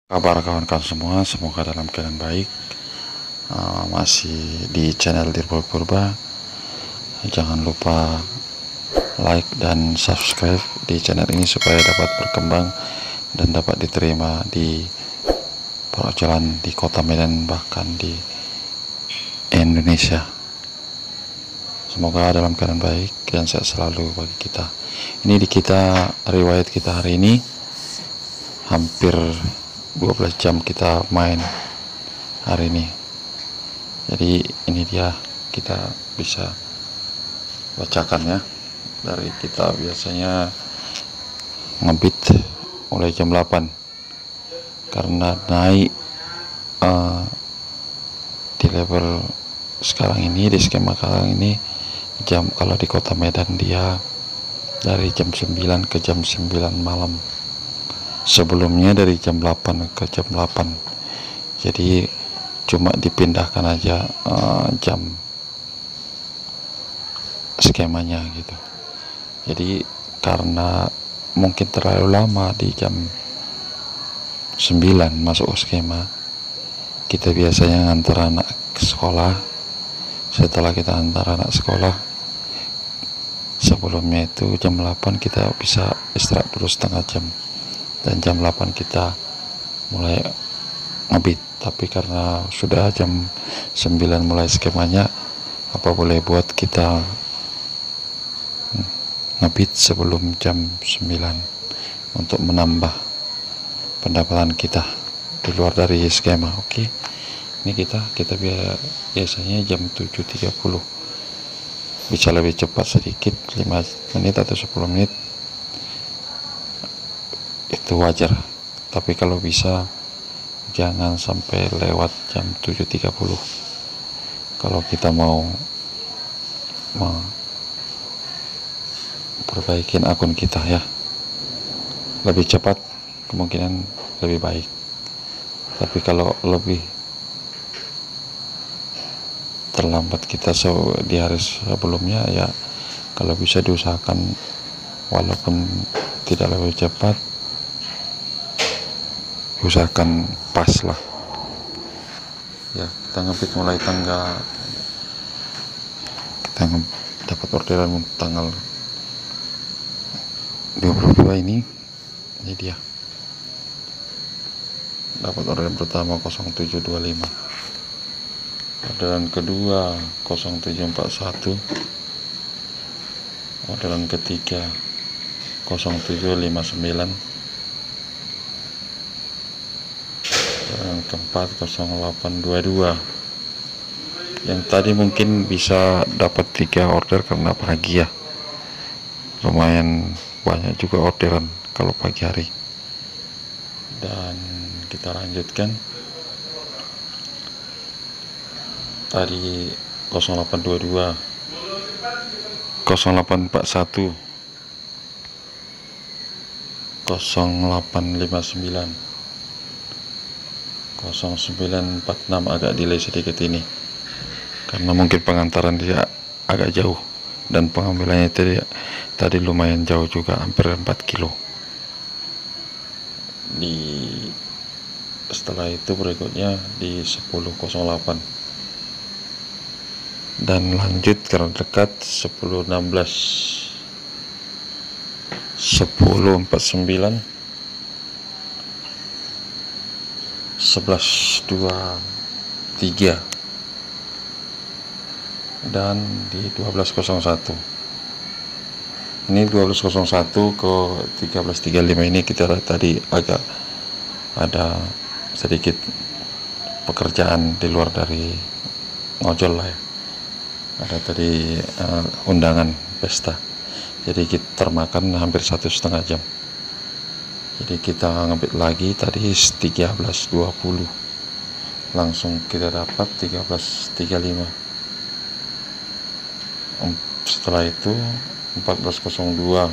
Kabar kawan-kawan semua, semoga dalam keadaan baik. Masih di channel Dirboy Purba. Jangan lupa like dan subscribe di channel ini supaya dapat berkembang dan dapat diterima di perjalanan di kota Medan, bahkan di Indonesia. Semoga dalam keadaan baik dan sehat selalu bagi kita. Ini di kita riwayat kita hari ini hampir 12 jam kita main hari ini. Jadi ini dia, kita bisa bacakan ya. Dari kita biasanya ngebit mulai jam 8 karena naik di level sekarang ini, di skema sekarang ini jam, kalau di kota Medan dia dari jam 9 ke jam 9 malam. Sebelumnya dari jam 8 ke jam 8. Jadi cuma dipindahkan aja jam skemanya gitu. Jadi karena mungkin terlalu lama di jam 9 masuk skema, kita biasanya ngantar anak ke sekolah. Setelah kita antar anak sekolah, sebelumnya itu jam 8 kita bisa istirahat dulu setengah jam, dan jam 8 kita mulai ngebit. Tapi karena sudah jam 9 mulai skemanya, apa boleh buat kita ngebit sebelum jam 9 untuk menambah pendapatan kita di luar dari skema. Oke, ini kita biasanya jam 7.30, bisa lebih cepat sedikit, 5 menit atau 10 menit itu wajar, tapi kalau bisa jangan sampai lewat jam 7.30 kalau kita mau perbaikin akun kita ya. Lebih cepat kemungkinan lebih baik, tapi kalau lebih terlambat kita di hari sebelumnya ya, kalau bisa diusahakan walaupun tidak lebih cepat, usahakan pas lah ya. Kita ngebit mulai kita dapat orderan tanggal 22 ini dia dapat orderan pertama 0725, orderan kedua 0741, orderan ketiga 0759, orderan keempat 0822. Yang tadi mungkin bisa dapat 3 order karena pagi ya, lumayan banyak juga orderan kalau pagi hari. Dan kita lanjutkan tadi 0822, 0841, 0859, 0946 agak delay sedikit ini karena mungkin pengantaran dia agak jauh dan pengambilannya tadi lumayan jauh juga, hampir 4 kilo. Setelah itu berikutnya di 10.08 dan lanjut karena dekat 10.16, 10.49, 11.23, dan di 12.01. Ini 12.01 ke 13.35 ini kita tadi agak ada sedikit pekerjaan di luar dari ngojol lah ya. Ada tadi undangan pesta, jadi kita termakan hampir 1,5 jam. Jadi kita ngebit lagi tadi 13.20, langsung kita dapat 13.35. Setelah itu 14.02,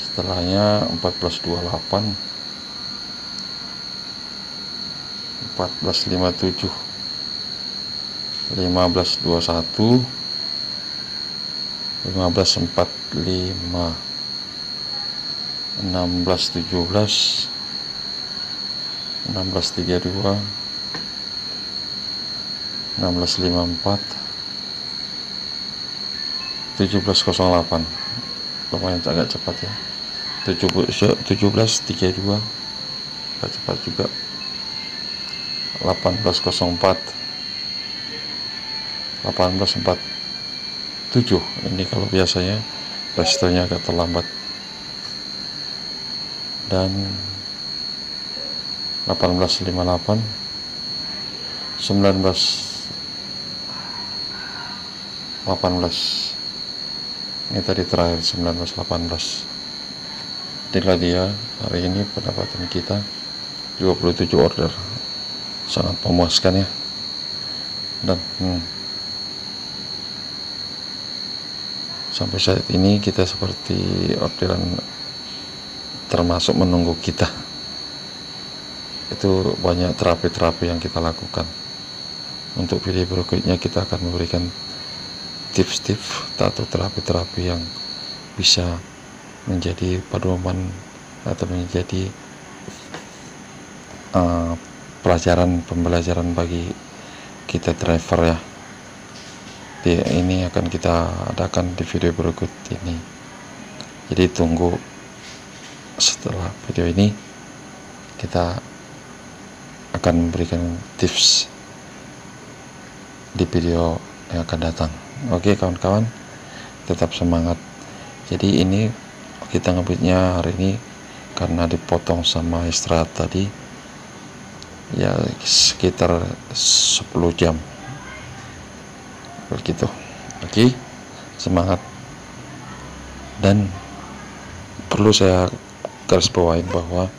setelahnya 14.28, 14.57, 15.21, 15.45, 16.17, 16.32, 16.54, 17.08. Lumayan agak cepat ya. 17.32 agak cepat juga. 18.04, 18.47. Ini kalau biasanya restonya agak terlambat. Dan 18.58, 19.18. Ini tadi terakhir 19.18. Inilah dia hari ini pendapatan kita 27 order, sangat memuaskan ya. Dan sampai saat ini kita seperti orderan termasuk menunggu kita. Itu banyak terapi-terapi yang kita lakukan. Untuk video berikutnya kita akan memberikan tips-tips atau terapi-terapi yang bisa menjadi pedoman atau menjadi pembelajaran bagi kita driver ya. Ini akan kita adakan di video berikut ini. Jadi tunggu setelah video ini, kita akan memberikan tips di video yang akan datang. Oke kawan-kawan, tetap semangat. Jadi ini kita ngebitnya hari ini karena dipotong sama istirahat tadi ya, sekitar 10 jam begitu. Oke, semangat. Dan perlu saya garis bawain bahwa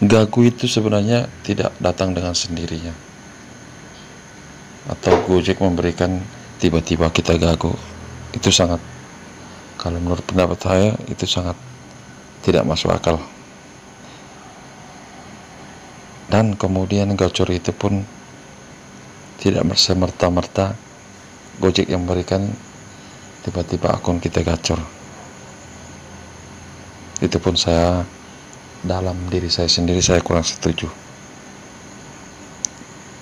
gagu itu sebenarnya tidak datang dengan sendirinya, atau Gojek memberikan tiba-tiba kita gagu. Itu sangat, kalau menurut pendapat saya, itu sangat tidak masuk akal. Dan kemudian gacor itu pun tidak serta-merta Gojek yang memberikan tiba-tiba akun kita gacor. Itu pun saya, dalam diri saya sendiri, saya kurang setuju.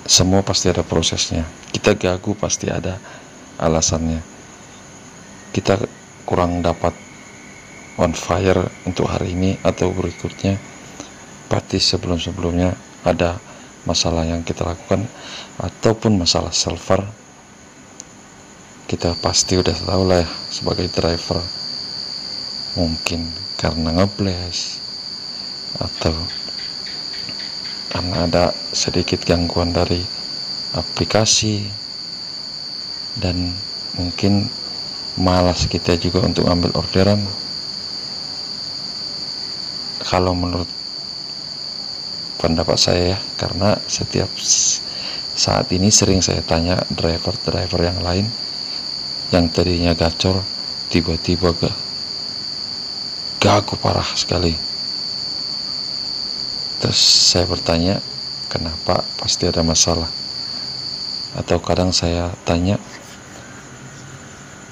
Semua pasti ada prosesnya. Kita gagu pasti ada alasannya. Kita kurang dapat on fire untuk hari ini atau berikutnya, pasti sebelum-sebelumnya ada masalah yang kita lakukan, ataupun masalah server. Kita pasti udah tahu lah ya, sebagai driver, mungkin karena ngeblast atau karena ada sedikit gangguan dari aplikasi, dan mungkin malas kita juga untuk ambil orderan. Kalau menurut pendapat saya ya, karena setiap saat ini sering saya tanya driver-driver yang lain yang tadinya gacor tiba-tiba gagu parah sekali. Terus saya bertanya, kenapa? Pasti ada masalah. Atau kadang saya tanya,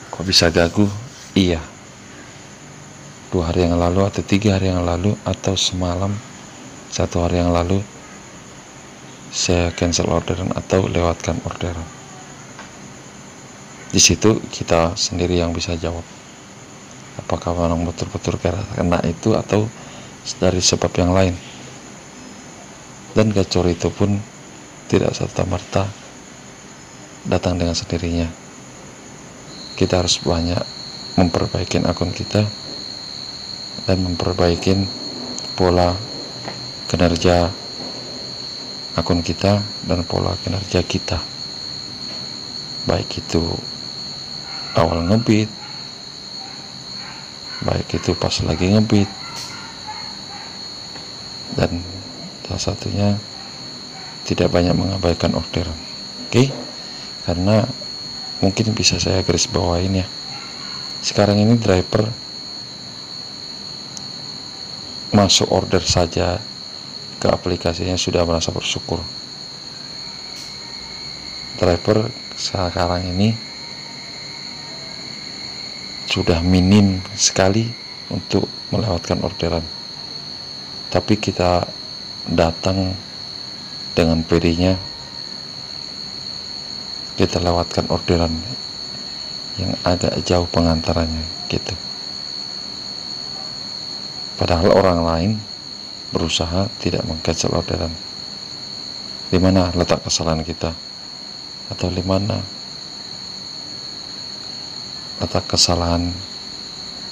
kok bisa gagu? Iya, 2 hari yang lalu atau 3 hari yang lalu atau semalam 1 hari yang lalu saya cancel orderan atau lewatkan orderan. Di situ kita sendiri yang bisa jawab, apakah memang betul-betul karena itu atau dari sebab yang lain. Dan gacor itu pun tidak serta-merta datang dengan sendirinya. Kita harus banyak memperbaiki akun kita dan memperbaiki pola kinerja akun kita dan pola kinerja kita, baik itu awal ngebit, baik itu pas lagi ngebit, dan salah satunya tidak banyak mengabaikan orderan. Oke, karena mungkin bisa saya garis bawain ya, sekarang ini driver masuk order saja ke aplikasinya sudah merasa bersyukur. Driver sekarang ini sudah minim sekali untuk melewatkan orderan. tapi kita datang dengan PD-nya, kita lewatkan orderan yang agak jauh pengantarannya gitu. Padahal orang lain berusaha tidak meng-cancel orderan. Di mana letak kesalahan kita? Atau di mana letak kesalahan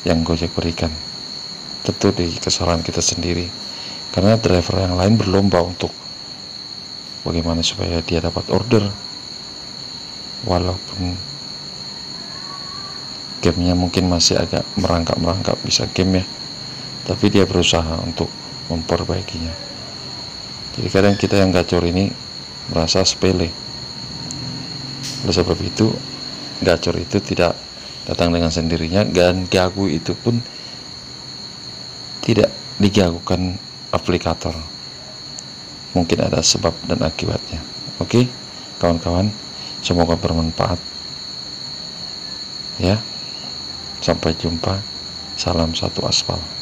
yang Gojek berikan? Tentu di kesalahan kita sendiri, karena driver yang lain berlomba untuk bagaimana supaya dia dapat order, walaupun gamenya mungkin masih agak merangkak bisa game ya, tapi dia berusaha untuk memperbaikinya. Jadi kadang kita yang gacor ini merasa sepele. Oleh sebab itu, gacor itu tidak datang dengan sendirinya, dan gagu itu pun tidak digagukan aplikator. Mungkin ada sebab dan akibatnya. Oke, kawan-kawan, semoga bermanfaat ya. Sampai jumpa. Salam satu aspal.